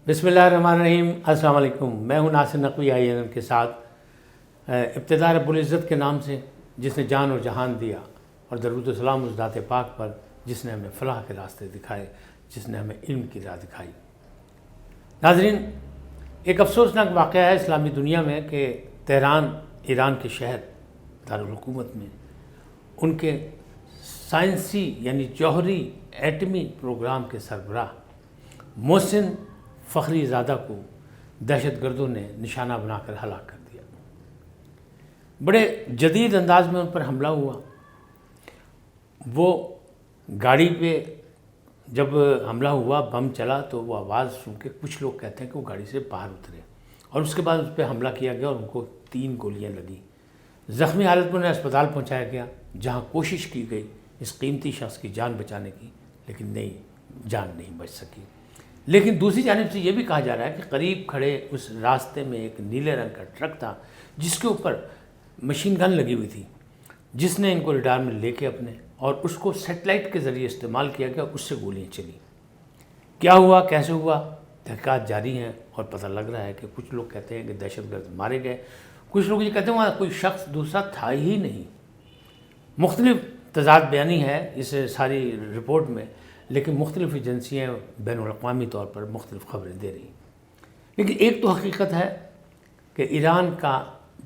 بسم اللہ الرحمن الرحیم۔ السلام علیکم، میں ہوں ناصر نقوی INN کے ساتھ۔ ابتدا رب العزت کے نام سے جس نے جان اور جہان دیا، اور درود و سلام اس ذات پاک پر جس نے ہمیں فلاح کے راستے دکھائے، جس نے ہمیں علم کی راہ دکھائی۔ ناظرین، ایک افسوسناک واقعہ ہے اسلامی دنیا میں کہ تہران، ایران کے شہر دارالحکومت میں ان کے سائنسی یعنی جوہری ایٹمی پروگرام کے سربراہ محسن فخری زادہ کو دہشت گردوں نے نشانہ بنا کر ہلاک کر دیا۔ بڑے جدید انداز میں ان پر حملہ ہوا۔ وہ گاڑی پہ جب حملہ ہوا، بم چلا تو وہ آواز سن کے کچھ لوگ کہتے ہیں کہ وہ گاڑی سے باہر اترے، اور اس کے بعد اس پہ حملہ کیا گیا اور ان کو 3 گولیاں لگیں۔ زخمی حالت میں انہیں اسپتال پہنچایا گیا، جہاں کوشش کی گئی اس قیمتی شخص کی جان بچانے کی، لیکن جان نہیں بچ سکی۔ لیکن دوسری جانب سے یہ بھی کہا جا رہا ہے کہ قریب کھڑے اس راستے میں ایک نیلے رنگ کا ٹرک تھا جس کے اوپر مشین گن لگی ہوئی تھی، جس نے ان کو ریڈار میں لے کے اپنے اور اس کو سیٹلائٹ کے ذریعے استعمال کیا گیا، اس سے گولیاں چلیں۔ کیا ہوا، کیسے ہوا، تحقیقات جاری ہیں، اور پتہ لگ رہا ہے کہ کچھ لوگ کہتے ہیں کہ دہشت گرد مارے گئے، کچھ لوگ یہ کہتے ہیں وہاں کوئی شخص دوسرا تھا ہی نہیں۔ مختلف تضاد بیانی ہے اس ساری رپورٹ میں، لیکن مختلف ایجنسیاں بین الاقوامی طور پر مختلف خبریں دے رہی ہیں۔ لیکن ایک تو حقیقت ہے کہ ایران کا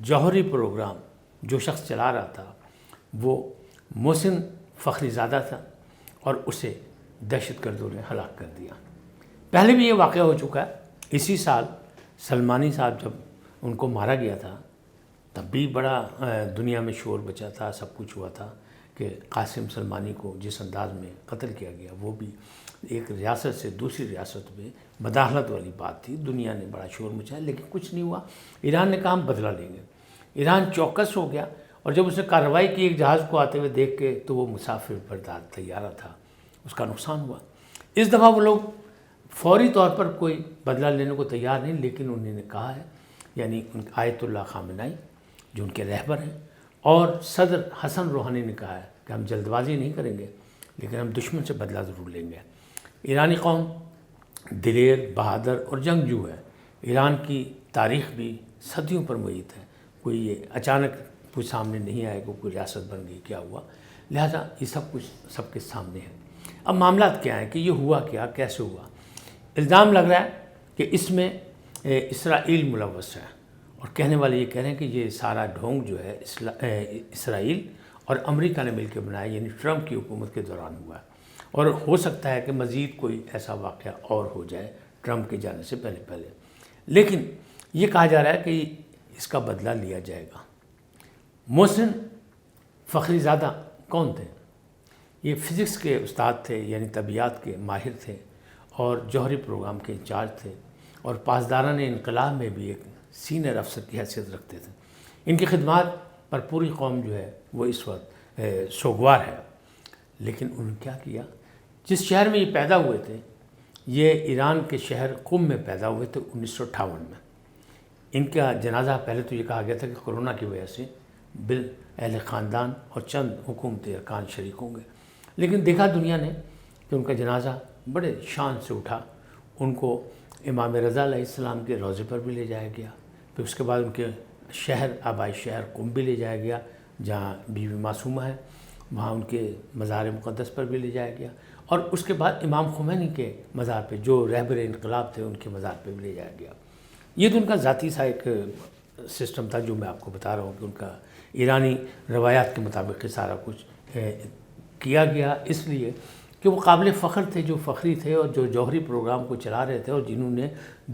جوہری پروگرام جو شخص چلا رہا تھا وہ محسن فخری زادہ تھا، اور اسے دہشت گردوں نے ہلاک کر دیا۔ پہلے بھی یہ واقعہ ہو چکا ہے۔ اسی سال سلمانی صاحب جب ان کو مارا گیا تھا تب بھی بڑا دنیا میں شور بچا تھا، سب کچھ ہوا تھا کہ قاسم سلمانی کو جس انداز میں قتل کیا گیا، وہ بھی ایک ریاست سے دوسری ریاست میں مداخلت والی بات تھی۔ دنیا نے بڑا شور مچایا، لیکن کچھ نہیں ہوا۔ ایران نے کہا ہم بدلہ لیں گے۔ ایران چوکس ہو گیا، اور جب اس نے کارروائی کی ایک جہاز کو آتے ہوئے دیکھ کے تو وہ مسافر بردار طیارہ تھا، اس کا نقصان ہوا۔ اس دفعہ وہ لوگ فوری طور پر کوئی بدلہ لینے کو تیار نہیں، لیکن انہوں نے کہا ہے، یعنی آیت اللہ خامنائی جو ان کے رہبر ہیں، اور صدر حسن روحانی نے کہا ہے کہ ہم جلد بازی نہیں کریں گے، لیکن ہم دشمن سے بدلہ ضرور لیں گے۔ ایرانی قوم دلیر، بہادر اور جنگجو ہے۔ ایران کی تاریخ بھی صدیوں پر محیط ہے۔ کوئی یہ اچانک کوئی سامنے نہیں آئے کہ کوئی ریاست بن گئی، کیا ہوا، لہذا یہ سب کچھ سب کے سامنے ہے۔ اب معاملات کیا ہیں کہ یہ ہوا کیا، کیسے ہوا؟ الزام لگ رہا ہے کہ اس میں اسرائیل ملوث ہے، اور کہنے والے یہ کہہ رہے ہیں کہ یہ سارا ڈھونگ جو ہے اسرائیل اور امریکہ نے مل کے بنایا، یعنی ٹرمپ کی حکومت کے دوران ہوا ہے، اور ہو سکتا ہے کہ مزید کوئی ایسا واقعہ اور ہو جائے ٹرمپ کے جانے سے پہلے۔ لیکن یہ کہا جا رہا ہے کہ اس کا بدلہ لیا جائے گا۔ محسن فخری زادہ کون تھے؟ یہ فزکس کے استاد تھے، یعنی طبیعیات کے ماہر تھے، اور جوہری پروگرام کے انچارج تھے، اور پاسداران انقلاب میں بھی ایک سینئر افسر کی حیثیت رکھتے تھے۔ ان کی خدمات پر پوری قوم جو ہے وہ اس وقت سوگوار ہے۔ لیکن انہوں نے کیا کیا؟ جس شہر میں یہ پیدا ہوئے تھے، یہ ایران کے شہر قم میں پیدا ہوئے تھے 1958 میں۔ ان کا جنازہ پہلے تو یہ کہا گیا تھا کہ کورونا کی وجہ سے اہل خاندان اور چند حکومتی ارکان شریک ہوں گے، لیکن دیکھا دنیا نے کہ ان کا جنازہ بڑے شان سے اٹھا۔ ان کو امام رضا علیہ السلام کے روضے پر بھی لے جایا گیا، پھر اس کے بعد ان کے شہر آبائی شہر قم بھی لے جایا گیا جہاں بیوی معصومہ ہے، وہاں ان کے مزار مقدس پر بھی لے جایا گیا، اور اس کے بعد امام خمینی کے مزار پہ جو رہبر انقلاب تھے ان کے مزار پہ بھی لے جایا گیا۔ یہ تو ان کا ذاتی سا ایک سسٹم تھا جو میں آپ کو بتا رہا ہوں کہ ان کا ایرانی روایات کے مطابق سارا کچھ کیا گیا، اس لیے کہ وہ قابل فخر تھے، جو فخری تھے، اور جو جوہری پروگرام کو چلا رہے تھے، اور جنہوں نے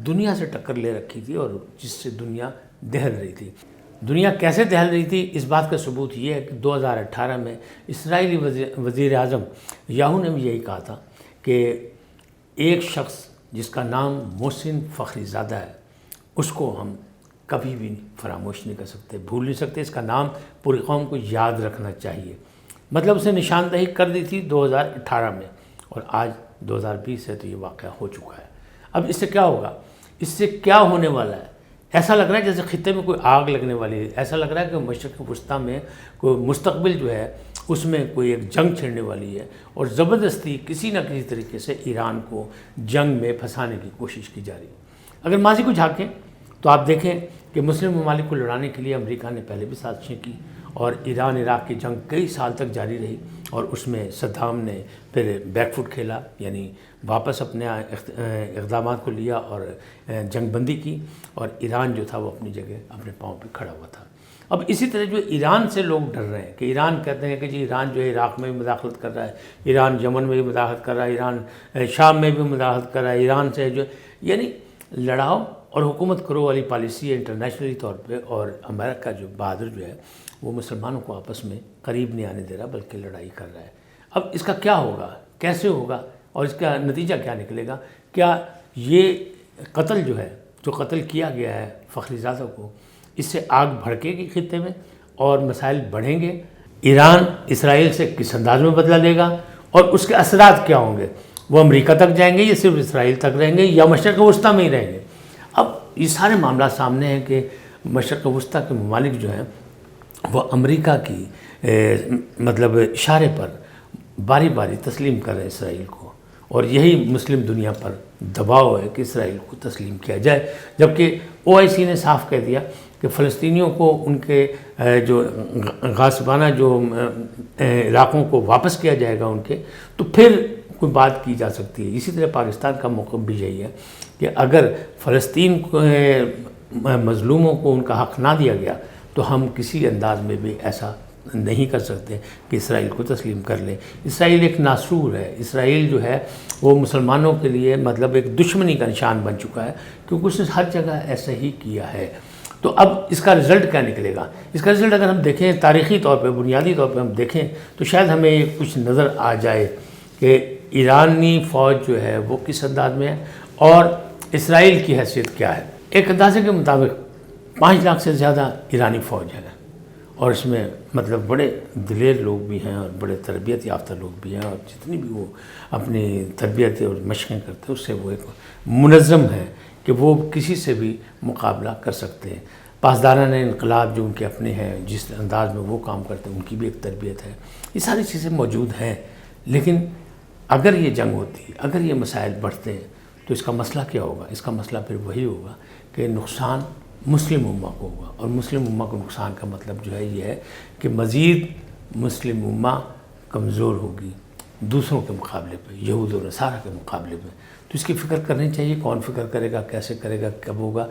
دنیا سے ٹکر لے رکھی تھی، اور جس سے دنیا دہل رہی تھی۔ دنیا کیسے دہل رہی تھی اس بات کا ثبوت یہ ہے کہ 2018 میں اسرائیلی وزیر اعظم یاہو نے بھی یہی کہا تھا کہ ایک شخص جس کا نام محسن فخری زادہ ہے، اس کو ہم کبھی بھی فراموش نہیں کر سکتے، بھول نہیں سکتے، اس کا نام پوری قوم کو یاد رکھنا چاہیے۔ مطلب اسے نشاندہی کر دی تھی 2018 میں، اور آج 2020 ہے تو یہ واقعہ ہو چکا ہے۔ اب اس سے کیا ہوگا؟ اس سے کیا ہونے والا ہے؟ ایسا لگ رہا ہے جیسے خطے میں کوئی آگ لگنے والی ہے، ایسا لگ رہا ہے کہ مشرق وسطیٰ میں کوئی مستقبل جو ہے اس میں کوئی ایک جنگ چھڑنے والی ہے، اور زبردستی کسی نہ کسی طریقے سے ایران کو جنگ میں پھنسانے کی کوشش کی جا رہی ہے۔ اگر ماضی کو جھانکیں تو آپ دیکھیں کہ مسلم ممالک کو لڑانے کے لیے امریکہ نے پہلے بھی سازشیں کی، اور ایران عراق کی جنگ کئی سال تک جاری رہی، اور اس میں صدام نے پھر بیک فٹ کھیلا، یعنی واپس اپنے اقدامات کو لیا اور جنگ بندی کی، اور ایران جو تھا وہ اپنی جگہ اپنے پاؤں پہ کھڑا ہوا تھا۔ اب اسی طرح جو ایران سے لوگ ڈر رہے ہیں کہ ایران کہتے ہیں کہ جی ایران جو ہے عراق میں بھی مداخلت کر رہا ہے، ایران یمن میں بھی مداخلت کر رہا ہے، ایران شام میں بھی مداخلت کر رہا ہے، ایران سے جو یعنی لڑاؤ اور حکومت کرو والی پالیسی ہے انٹرنیشنلی طور پہ، اور امریکہ جو بہادر جو ہے وہ مسلمانوں کو آپس میں قریب نہیں آنے دے رہا بلکہ لڑائی کر رہا ہے۔ اب اس کا کیا ہوگا، کیسے ہوگا، اور اس کا نتیجہ کیا نکلے گا؟ کیا یہ قتل جو ہے، جو قتل کیا گیا ہے فخری زادہ کو، اس سے آگ بھڑکے گی خطے میں اور مسائل بڑھیں گے؟ ایران اسرائیل سے کس انداز میں بدلہ لے گا، اور اس کے اثرات کیا ہوں گے؟ وہ امریکہ تک جائیں گے یا صرف اسرائیل تک رہیں گے یا مشرق وسطیٰ میں ہی رہیں گے؟ اب یہ سارے معاملات سامنے ہیں کہ مشرق وسطیٰ کے ممالک جو ہیں وہ امریکہ کی مطلب اشارے پر باری باری تسلیم کر رہے ہیں اسرائیل کو، اور یہی مسلم دنیا پر دباؤ ہے کہ اسرائیل کو تسلیم کیا جائے، جبکہ OIC نے صاف کہہ دیا کہ فلسطینیوں کو ان کے جو غاصبانہ جو علاقوں کو واپس کیا جائے گا ان کے، تو پھر کوئی بات کی جا سکتی ہے۔ اسی طرح پاکستان کا موقف بھی یہی ہے کہ اگر فلسطین مظلوموں کو ان کا حق نہ دیا گیا تو ہم کسی انداز میں بھی ایسا نہیں کر سکتے کہ اسرائیل کو تسلیم کر لیں۔ اسرائیل ایک ناسور ہے، اسرائیل جو ہے وہ مسلمانوں کے لیے مطلب ایک دشمنی کا نشان بن چکا ہے، کیونکہ اس نے ہر جگہ ایسا ہی کیا ہے۔ تو اب اس کا رزلٹ کیا نکلے گا؟ اس کا رزلٹ اگر ہم دیکھیں تاریخی طور پہ، بنیادی طور پہ ہم دیکھیں تو شاید ہمیں کچھ نظر آ جائے کہ ایرانی فوج جو ہے وہ کس انداز میں ہے اور اسرائیل کی حیثیت کیا ہے۔ ایک اندازے کے مطابق 5 لاکھ سے زیادہ ایرانی فوج ہے، اور اس میں مطلب بڑے دلیر لوگ بھی ہیں اور بڑے تربیت یافتہ لوگ بھی ہیں، اور جتنی بھی وہ اپنی تربیت اور مشقیں کرتے ہیں اس سے وہ ایک منظم ہے کہ وہ کسی سے بھی مقابلہ کر سکتے ہیں۔ پاسداران انقلاب جو ان کے اپنے ہیں، جس انداز میں وہ کام کرتے ہیں ان کی بھی ایک تربیت ہے، یہ ساری چیزیں موجود ہیں۔ لیکن اگر یہ جنگ ہوتی، اگر یہ مسائل بڑھتے ہیں تو اس کا مسئلہ کیا ہوگا؟ اس کا مسئلہ پھر وہی ہوگا کہ نقصان مسلم امہ کو ہوگا، اور مسلم امہ کو نقصان کا مطلب جو ہے یہ ہے کہ مزید مسلم امہ کمزور ہوگی دوسروں کے مقابلے پہ، یہود و نصارہ کے مقابلے پہ۔ تو اس کی فکر کرنی چاہیے، کون فکر کرے گا، کیسے کرے گا، کب ہوگا۔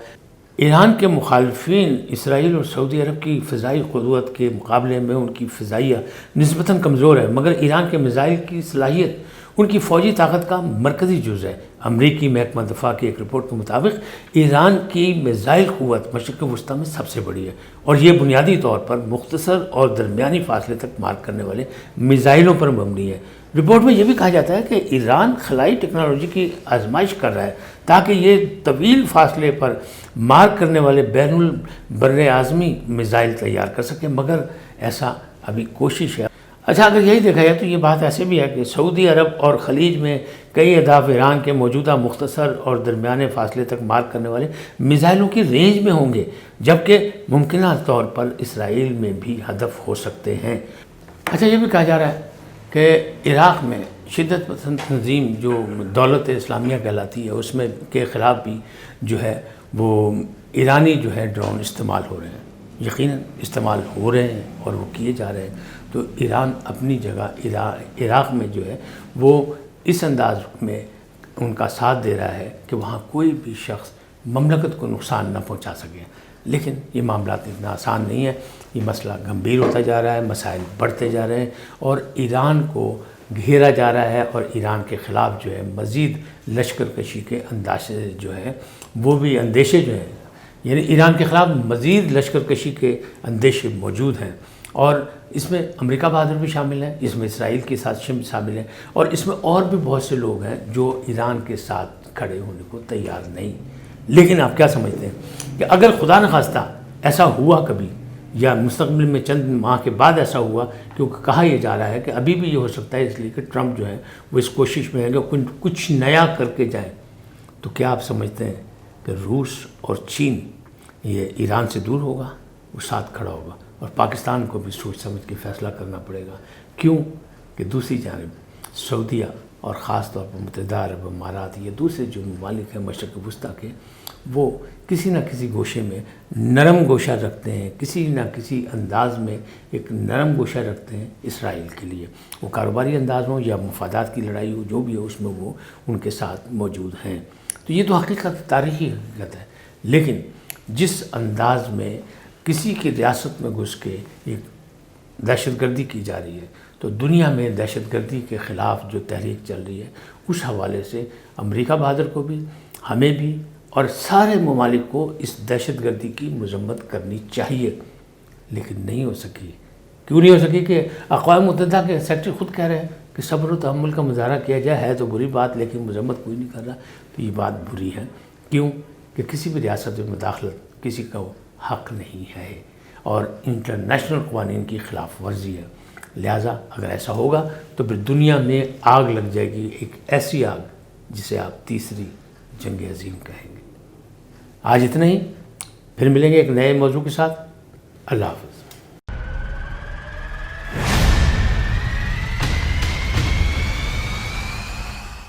ایران کے مخالفین اسرائیل اور سعودی عرب کی فضائی قوت کے مقابلے میں ان کی فضائیہ نسبتاً کمزور ہے، مگر ایران کے میزائل کی صلاحیت ان کی فوجی طاقت کا مرکزی جز ہے۔ امریکی محکمہ دفاع کی ایک رپورٹ کے مطابق ایران کی میزائل قوت مشرق وسطیٰ میں سب سے بڑی ہے، اور یہ بنیادی طور پر مختصر اور درمیانی فاصلے تک مار کرنے والے میزائلوں پر مبنی ہے۔ رپورٹ میں یہ بھی کہا جاتا ہے کہ ایران خلائی ٹیکنالوجی کی آزمائش کر رہا ہے تاکہ یہ طویل فاصلے پر مار کرنے والے بین البر اعظمی میزائل تیار کر سکے، مگر ایسا ابھی کوشش ہے۔ اچھا، اگر یہی دیکھا جائے تو یہ بات ایسے بھی ہے کہ سعودی عرب اور خلیج میں کئی اہداف ایران کے موجودہ مختصر اور درمیانے فاصلے تک مار کرنے والے میزائلوں کی رینج میں ہوں گے، جبکہ ممکنہ طور پر اسرائیل میں بھی ہدف ہو سکتے ہیں۔ اچھا، یہ بھی کہا جا رہا ہے کہ عراق میں شدت پسند تنظیم جو دولت اسلامیہ کہلاتی ہے اس میں کے خلاف بھی جو ہے وہ ایرانی جو ہے ڈرون استعمال ہو رہے ہیں، یقیناً استعمال ہو رہے ہیں اور وہ کیے جا رہے ہیں۔ تو ایران اپنی جگہ عراق میں جو ہے وہ اس انداز میں ان کا ساتھ دے رہا ہے کہ وہاں کوئی بھی شخص مملکت کو نقصان نہ پہنچا سکے، لیکن یہ معاملات اتنا آسان نہیں ہے۔ یہ مسئلہ گمبھیر ہوتا جا رہا ہے، مسائل بڑھتے جا رہے ہیں اور ایران کو گھیرا جا رہا ہے، اور ایران کے خلاف جو ہے مزید لشکر کشی کے اندیشے جو ہیں وہ بھی اندیشے جو ہیں، یعنی ایران کے خلاف مزید لشکر کشی کے اندیشے موجود ہیں، اور اس میں امریکہ بہادر بھی شامل ہیں، اس میں اسرائیل کی سازشیں بھی شامل ہیں، اور اس میں اور بھی بہت سے لوگ ہیں جو ایران کے ساتھ کھڑے ہونے کو تیار نہیں۔ لیکن آپ کیا سمجھتے ہیں کہ اگر خدا نخواستہ ایسا ہوا کبھی، یا مستقبل میں چند ماہ کے بعد ایسا ہوا، کیونکہ کہا یہ جا رہا ہے کہ ابھی بھی یہ ہو سکتا ہے، اس لیے کہ ٹرمپ جو ہے وہ اس کوشش میں ہے کہ کچھ نیا کر کے جائیں، تو کیا آپ سمجھتے ہیں کہ روس اور چین یہ ایران سے دور ہوگا، وہ ساتھ کھڑا ہوگا، اور پاکستان کو بھی سوچ سمجھ کے فیصلہ کرنا پڑے گا۔ کیوں کہ دوسری جانب سعودیہ اور خاص طور پر متحدہ عرب امارات، یہ دوسرے جو ممالک ہیں مشرق وسطیٰ کے، وہ کسی نہ کسی گوشے میں نرم گوشہ رکھتے ہیں، کسی نہ کسی انداز میں ایک نرم گوشہ رکھتے ہیں اسرائیل کے لیے، وہ کاروباری انداز ہو یا مفادات کی لڑائی ہو، جو بھی ہو اس میں وہ ان کے ساتھ موجود ہیں۔ تو یہ تو حقیقت، تاریخی حقیقت ہے۔ لیکن جس انداز میں کسی کی ریاست میں گھس کے ایک دہشت گردی کی جا رہی ہے، تو دنیا میں دہشت گردی کے خلاف جو تحریک چل رہی ہے، اس حوالے سے امریکہ بہادر کو بھی، ہمیں بھی، اور سارے ممالک کو اس دہشت گردی کی مذمت کرنی چاہیے، لیکن نہیں ہو سکی۔ کیوں نہیں ہو سکی؟ کہ اقوام متحدہ کے سیکرٹری خود کہہ رہے ہیں کہ صبر و تحمل کا مظاہرہ کیا جائے، ہے تو بری بات لیکن مذمت کوئی نہیں کر رہا۔ تو یہ بات بری ہے، کیوں کہ کسی بھی ریاست میں مداخلت کسی کا حق نہیں ہے، اور انٹرنیشنل قوانین کی خلاف ورزی ہے۔ لہٰذا اگر ایسا ہوگا تو پھر دنیا میں آگ لگ جائے گی، ایک ایسی آگ جسے آپ تیسری جنگ عظیم کہیں گے۔ آج اتنا ہی، پھر ملیں گے ایک نئے موضوع کے ساتھ۔ اللہ حافظ۔